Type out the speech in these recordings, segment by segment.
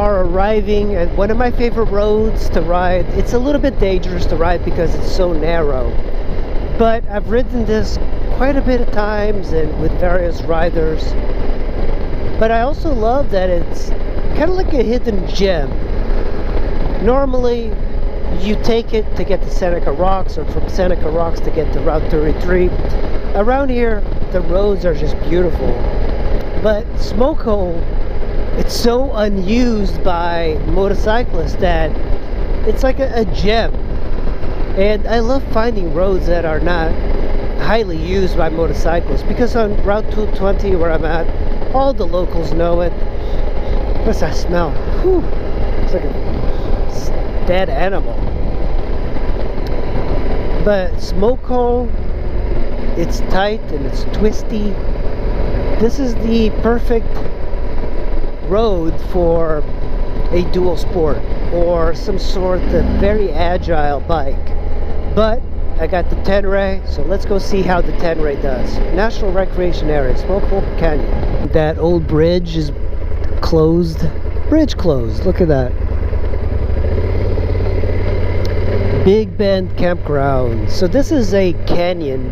are arriving at one of my favorite roads to ride. It's a little bit dangerous to ride because it's so narrow, but I've ridden this quite a bit of times and with various riders. But I also love that it's kind of like a hidden gem. Normally you take it to get to Seneca Rocks, or from Seneca Rocks to get to Route 33. Around here the roads are just beautiful, but Smokehole, it's so unused by motorcyclists that it's like a gem. And I love finding roads that are not highly used by motorcyclists, because on Route 220 where I'm at, all the locals know it. What's that smell? Whew. It's like a dead animal. But Smokehole, it's tight and it's twisty. This is the perfect road for a dual sport or some sort of very agile bike. But I got the Tenere, so let's go see how the Tenere does. National Recreation Area, Smokehole Canyon. That old bridge is closed. Bridge closed, look at that. Big Bend Campground. So this is a canyon.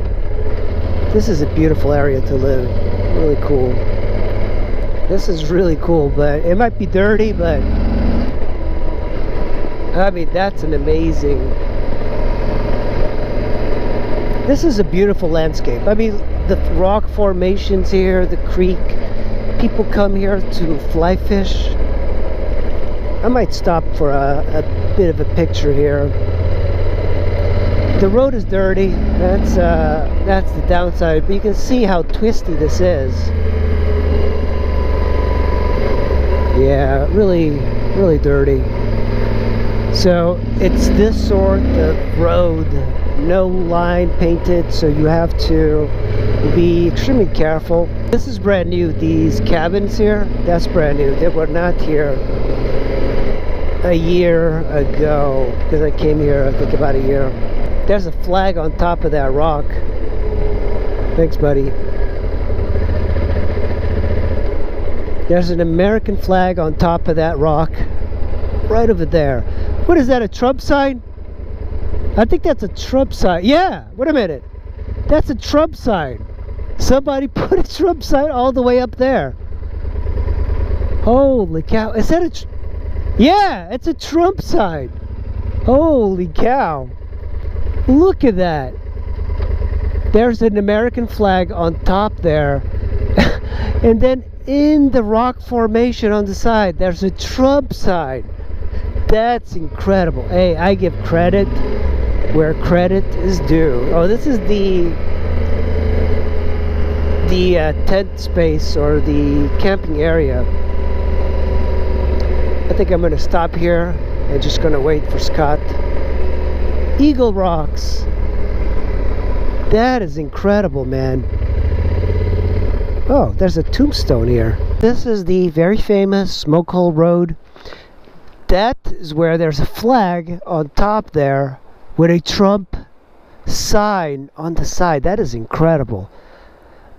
This is a beautiful area to live. Really cool. This is really cool, but it might be dirty, but I mean, that's an amazing. This is a beautiful landscape. I mean, the rock formations here, the creek. People come here to fly fish. I might stop for a bit of a picture here. The road is dirty. That's the downside, but you can see how twisty this is. Yeah, really dirty. So it's this sort of road, no line painted, so you have to be extremely careful. This is brand new. These cabins here, that's brand new. They were not here a year ago, because I came here I think about a year. There's a flag on top of that rock. Thanks, buddy. There's an American flag on top of that rock right over there. What is that, a Trump sign? I think that's a Trump sign. Yeah, wait a minute. That's a Trump sign. Somebody put a Trump sign all the way up there. Holy cow. Is that a... Yeah, it's a Trump sign. Holy cow. Look at that. There's an American flag on top there. And then in the rock formation on the side, there's a Trump sign. That's incredible. Hey, I give credit where credit is due. Oh, this is the tent space, or the camping area. I think I'm going to stop here and just going to wait for Scott. Eagle Rocks. That is incredible, man. Oh, there's a tombstone here. This is the very famous Smokehole Road. That is where there's a flag on top there with a Trump sign on the side. That is incredible.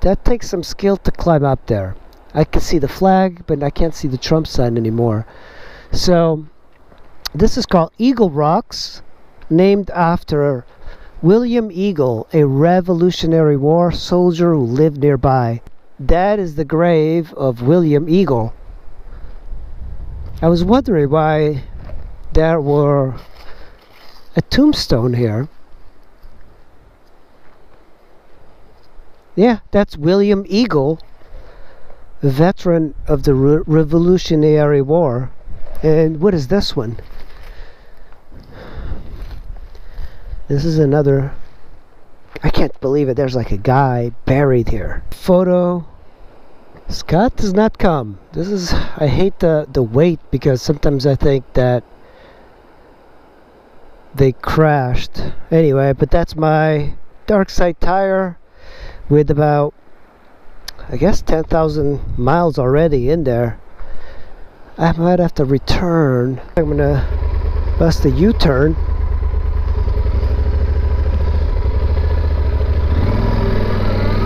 That takes some skill to climb up there. I can see the flag, but I can't see the Trump sign anymore. So this is called Eagle Rocks, named after William Eagle, a Revolutionary War soldier who lived nearby. That is the grave of William Eagle. I was wondering why there were a tombstone here. Yeah, that's William Eagle, a veteran of the Revolutionary War. And what is this one? This is another... I can't believe it. There's like a guy buried here. Photo. Scott does not come. This is... I hate the wait, because sometimes I think that they crashed. Anyway, but that's my dark side tire with about, I guess, 10,000 miles already in there. I might have to return. I'm gonna bust a U-turn.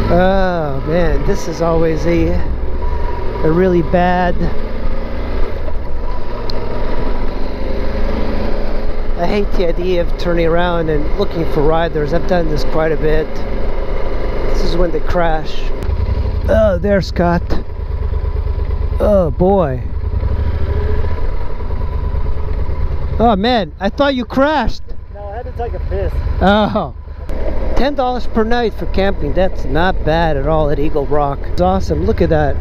Oh man, this is always a really bad hate the idea of turning around and looking for riders. I've done this quite a bit. This is when they crash. Oh, there's Scott. Oh boy. Oh man, I thought you crashed. No, I had to take a piss. Oh. $10 per night for camping. That's not bad at all at Eagle Rock. It's awesome. Look at that.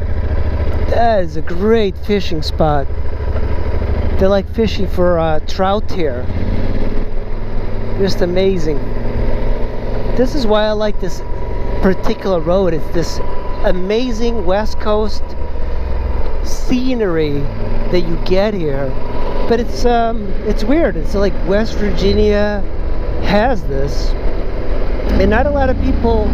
That is a great fishing spot. They like fishing for trout here. Just amazing. This is why I like this particular road. It's this amazing West Coast scenery that you get here. But it's weird. It's like West Virginia has this, and not a lot of people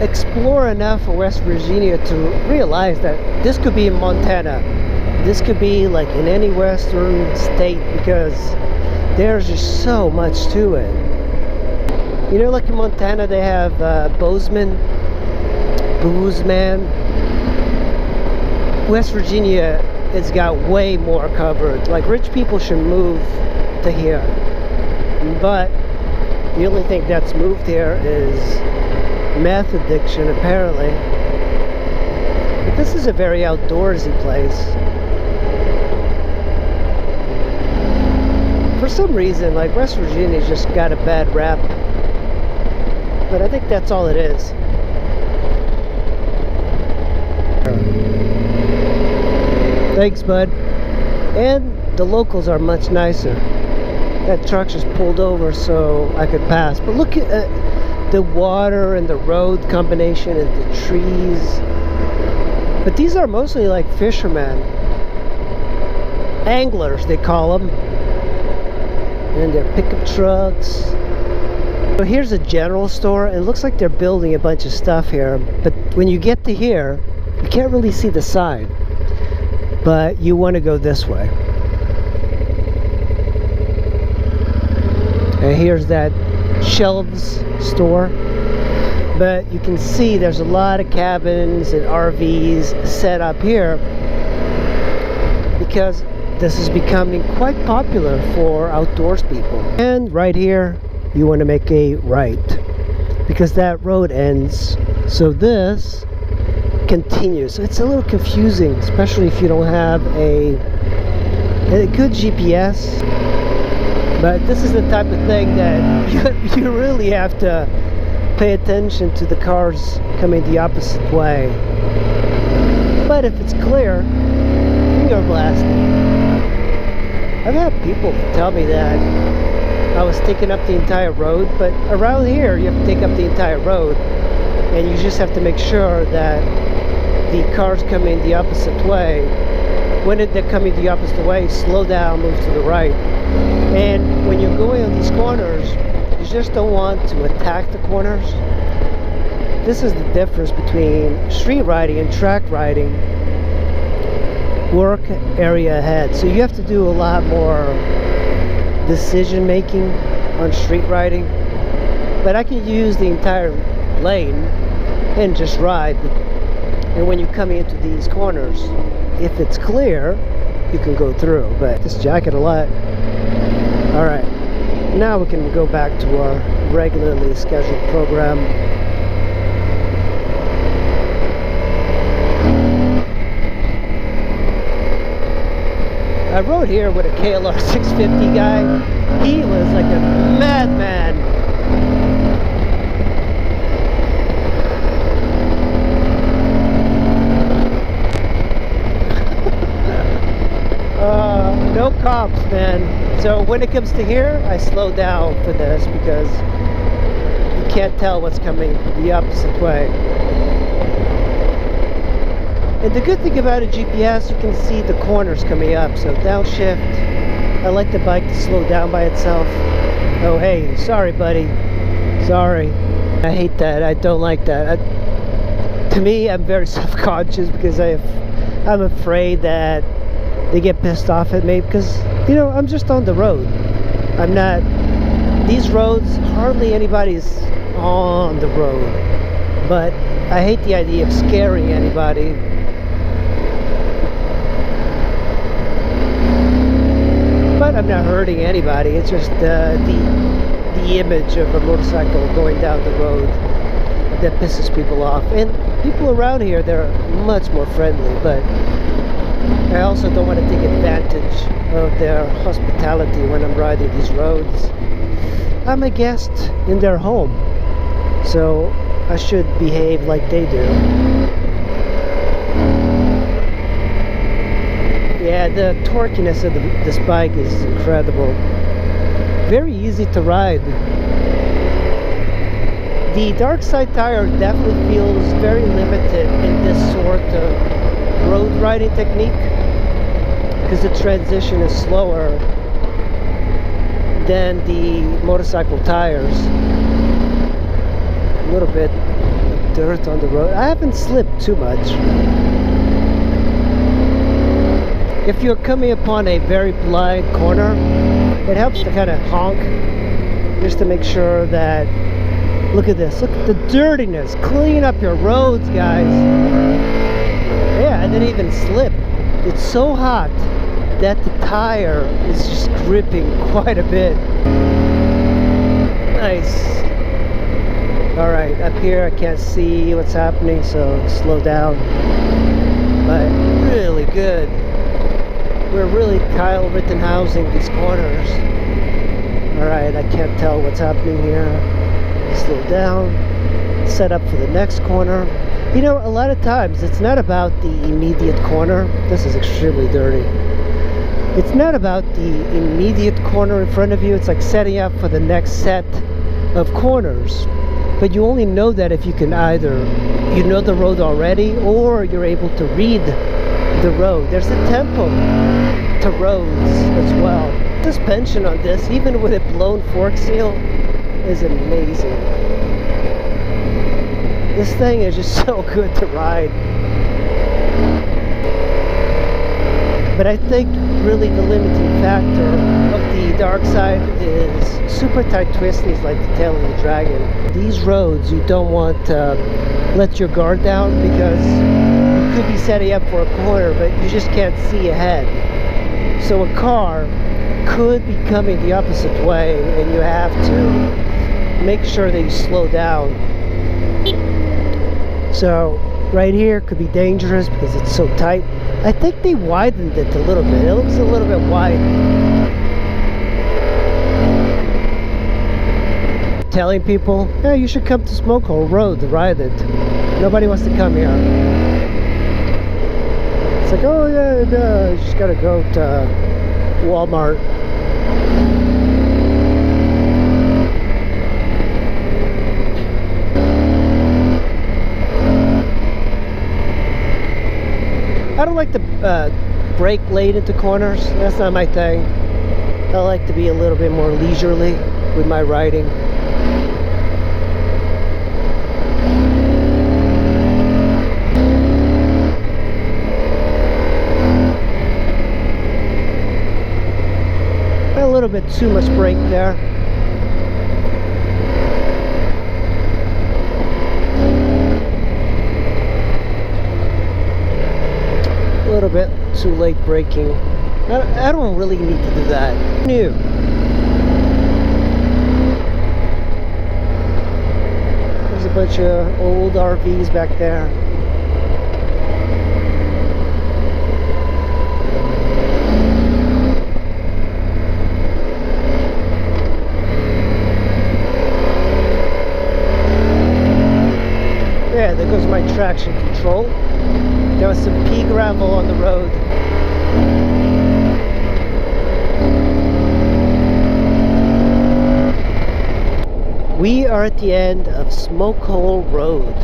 explore enough of West Virginia to realize that this could be in Montana. This could be like in any western state, because there's just so much to it. You know, like in Montana they have Bozeman, West Virginia has got way more covered. Like, rich people should move to here, but the only thing that's moved here is meth addiction, apparently. But this is a very outdoorsy place. For some reason, like, West Virginia's just got a bad rap, but I think that's all it is. Thanks, bud. And the locals are much nicer. That truck just pulled over so I could pass. But look at the water and the road combination and the trees. But these are mostly like fishermen. Anglers, they call them. And their pickup trucks. So here's a general store, and it looks like they're building a bunch of stuff here. But when you get to here, you can't really see the sign. But you want to go this way. And here's that shelves store. But you can see there's a lot of cabins and RVs set up here, because this is becoming quite popular for outdoors people. And right here, you want to make a right, because that road ends. So this continues. So it's a little confusing, especially if you don't have a good GPS. But this is the type of thing that you really have to pay attention to the cars coming the opposite way. But if it's clear, finger blasting. I've had people tell me that I was taking up the entire road, but around here you have to take up the entire road, and you just have to make sure that the cars coming the opposite way, when they're coming the opposite way, slow down, move to the right. And when you're going on these corners, you just don't want to attack the corners. This is the difference between street riding and track riding. Work area ahead. So you have to do a lot more decision making on street riding. But I can use the entire lane and just ride. And when you're coming into these corners, if it's clear, you can go through. But this jacket a lot. Alright, now we can go back to our regularly scheduled program. I rode here with a KLR 650 guy. He was like a madman. No cops, man. So when it comes to here, I slow down for this, because you can't tell what's coming the opposite way. And the good thing about a GPS, you can see the corners coming up. So downshift. I like the bike to slow down by itself. Oh hey, sorry buddy. Sorry. I hate that. I don't like that. To me, I'm very self-conscious, because I'm afraid that they get pissed off at me, because, you know, I'm just on the road. I'm not, these roads, hardly anybody's on the road. But I hate the idea of scaring anybody. But I'm I'm not hurting anybody. It's just the image of a motorcycle going down the road that pisses people off. And people around here, they're much more friendly, but I also don't want to take advantage of their hospitality when I'm riding these roads. I'm a guest in their home, so I should behave like they do. Yeah, the torquiness of this bike is incredible. Very easy to ride. The dark side tire definitely feels very limited in this sort of road riding technique because the transition is slower than the motorcycle tires. A little bit of dirt on the road. I haven't slipped too much. If you're coming upon a very blind corner, it helps to kind of honk just to make sure that, look at this, look at the dirtiness. Clean up your roads, guys. Yeah, I didn't even slip. It's so hot that the tire is just gripping quite a bit. Nice. Alright, up here I can't see what's happening, so slow down. But really good. We're really Kyle Rittenhousing these corners. Alright, I can't tell what's happening here. Slow down. Set up for the next corner. You know, a lot of times it's not about the immediate corner. This is extremely dirty. It's not about the immediate corner in front of you. It's like setting up for the next set of corners. But you only know that if you can either, you know the road already, or you're able to read the road. There's a tempo to roads as well. Suspension on this, even with a blown fork seal, is amazing. This thing is just so good to ride. But I think really the limiting factor of the dark side is super tight twisties like the tail of the dragon. These roads, you don't want to let your guard down because you could be setting up for a corner, but you just can't see ahead. So a car could be coming the opposite way, and you have to make sure that you slow down. So right here could be dangerous because it's so tight. I think they widened it a little bit. It looks a little bit wide. Telling people, yeah, you should come to Smokehole Road to ride it. Nobody wants to come here. It's like, oh yeah, no, you just gotta go to Walmart. I don't like to brake late into corners. That's not my thing. I like to be a little bit more leisurely with my riding. A little bit too much brake there. A little bit too late braking. I don't really need to do that. New. There's a bunch of old RVs back there. Yeah, there goes my traction control. There was some pea gravel on the road. We are at the end of Smokehole Road.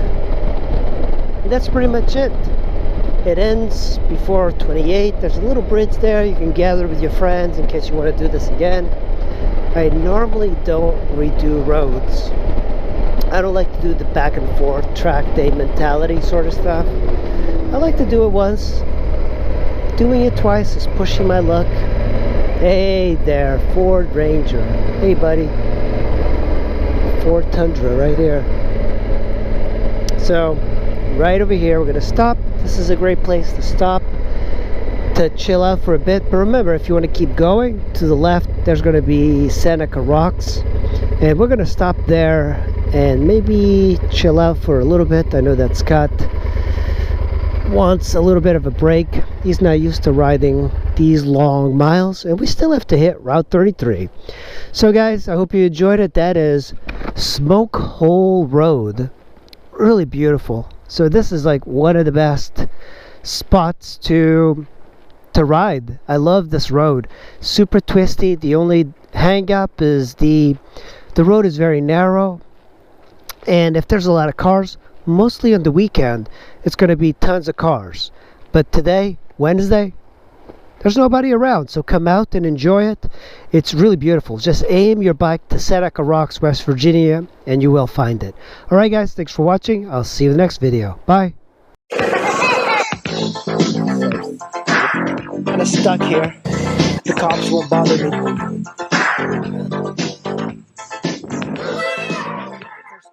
And that's pretty much it. It ends before 28. There's a little bridge there. You can gather with your friends in case you want to do this again. I normally don't redo roads. I don't like to do the back and forth track day mentality sort of stuff. I like to do it once. Doing it twice is pushing my luck. Hey there, Ford Ranger. Hey buddy. Ford Tundra right here. So, right over here, we're gonna stop. This is a great place to stop. to chill out for a bit. But remember, if you want to keep going to the left, there's going to be Seneca Rocks, and we're going to stop there and maybe chill out for a little bit. I know that Scott wants a little bit of a break. He's not used to riding these long miles, and we still have to hit Route 33. So guys, I hope you enjoyed it. That is Smokehole Road. Really beautiful. So this is like one of the best spots to ride. I love this road. Super twisty. The only hang up is the road is very narrow, and if there's a lot of cars, mostly on the weekend, it's going to be tons of cars. But today, Wednesday, there's nobody around, so come out and enjoy it. It's really beautiful. Just aim your bike to Seneca Rocks, West Virginia, and you will find it. Alright guys, thanks for watching. I'll see you in the next video. Bye. Kind of stuck here. The cops won't bother me.